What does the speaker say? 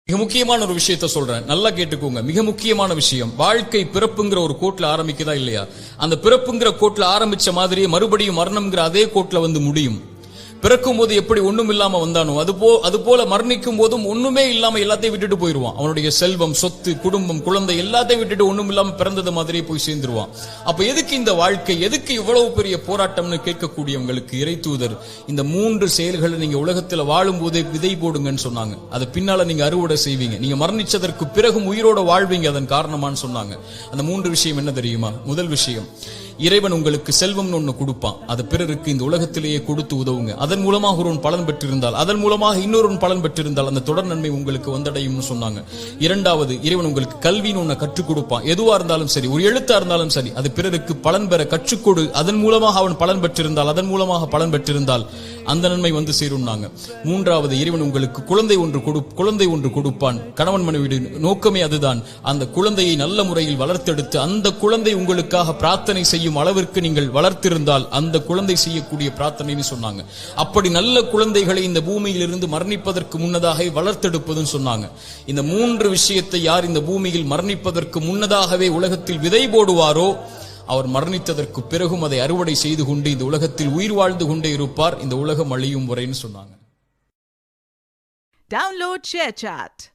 மிக முக்கியமான ஒரு விஷயத்த சொல்றேன், நல்லா கேட்டுக்கோங்க. மிக முக்கியமான விஷயம், வாழ்க்கை பிறப்புங்கிற ஒரு கோட்ல ஆரம்பிக்குதா இல்லையா? அந்த பிறப்புங்கிற கோட்ல ஆரம்பிச்ச மாதிரியே மறுபடியும் மரணம்ங்கிற அதே கோட்ல வந்து முடியும். பிறக்கும் போது எப்படி ஒண்ணும் இல்லாம வந்தானோ அது போல மரணிக்கும் போதும் ஒண்ணுமே இல்லாம எல்லாத்தையும் விட்டுட்டு போயிருவான். அவனுடைய செல்வம், சொத்து, குடும்பம், குழந்தை எல்லாத்தையும் விட்டுட்டு ஒண்ணும் இல்லாம பிறந்தது மாதிரியே போய் சேர்ந்துருவான். அப்ப எதுக்கு இந்த வாழ்க்கை, எதுக்கு இவ்வளவு பெரிய போராட்டம்னு கேட்கக்கூடியவங்களுக்கு இறை தூதர் இந்த 3 செயல்களை நீங்க உலகத்துல வாழும் போதே விதை போடுங்கன்னு சொன்னாங்க. அது பின்னால நீங்க அறுவடை செய்வீங்க, நீங்க மரணிச்சதற்கு பிறகும் உயிரோட வாழ்வீங்க, அதன் காரணமான்னு சொன்னாங்க. அந்த 3 விஷயம் என்ன தெரியுமா? முதல் விஷயம், இறைவன் உங்களுக்கு செல்வம்னு ஒண்ணு கொடுப்பான், அது பிறருக்கு இந்த உலகத்திலேயே கொடுத்து உதவுங்க. அதன் மூலமாக ஒருவன் பலன் பெற்றிருந்தால், அதன் மூலமாக இன்னொருவன் பலன் பெற்றிருந்தால் அந்த தொடர் நன்மை உங்களுக்கு வந்தடையும்னு சொன்னாங்க. இரண்டாவது, இறைவன் உங்களுக்கு கல்வின்னு ஒண்ணு கற்றுக் கொடுப்பான். எதுவா இருந்தாலும் சரி, ஒரு எழுத்தா இருந்தாலும் சரி, அது பிறருக்கு பலன் பெற கற்றுக்கொடு. அதன் மூலமாக அவன் பலன் பெற்றிருந்தால், அதன் மூலமாக பலன் பெற்றிருந்தால் அந்த நன்மை வந்து சேரும்னாங்க. மூன்றாவது, இறைவன் உங்களுக்கு குழந்தை ஒன்று கொடுப்பான். கணவன் மனைவி நோக்கமே அதுதான். அந்த குழந்தையை நல்ல முறையில் வளர்த்தெடுத்து அந்த குழந்தை உங்களுக்காக பிரார்த்தனை செய்யும் அளவிற்கு நீங்கள் வளர்த்திருந்தால் அந்த குழந்தை செய்யக்கூடிய பிரார்த்தனைன்னு சொன்னாங்க. அப்படி நல்ல குழந்தைகளை இந்த பூமியில் இருந்து மரணிப்பதற்கு முன்னதாக வளர்த்தெடுப்பதுன்னு சொன்னாங்க. இந்த 3 விஷயத்தை யார் இந்த பூமியில் மரணிப்பதற்கு முன்னதாகவே உலகத்தில் விதை போடுவாரோ அவர் மரணித்ததற்கு பிறகும் அதை அறுவடை செய்து கொண்டு இந்த உலகத்தில் உயிர் வாழ்ந்து கொண்டே இருப்பார், இந்த உலகம் அழியும் வரைன்னு சொன்னாங்க. Download ShareChat.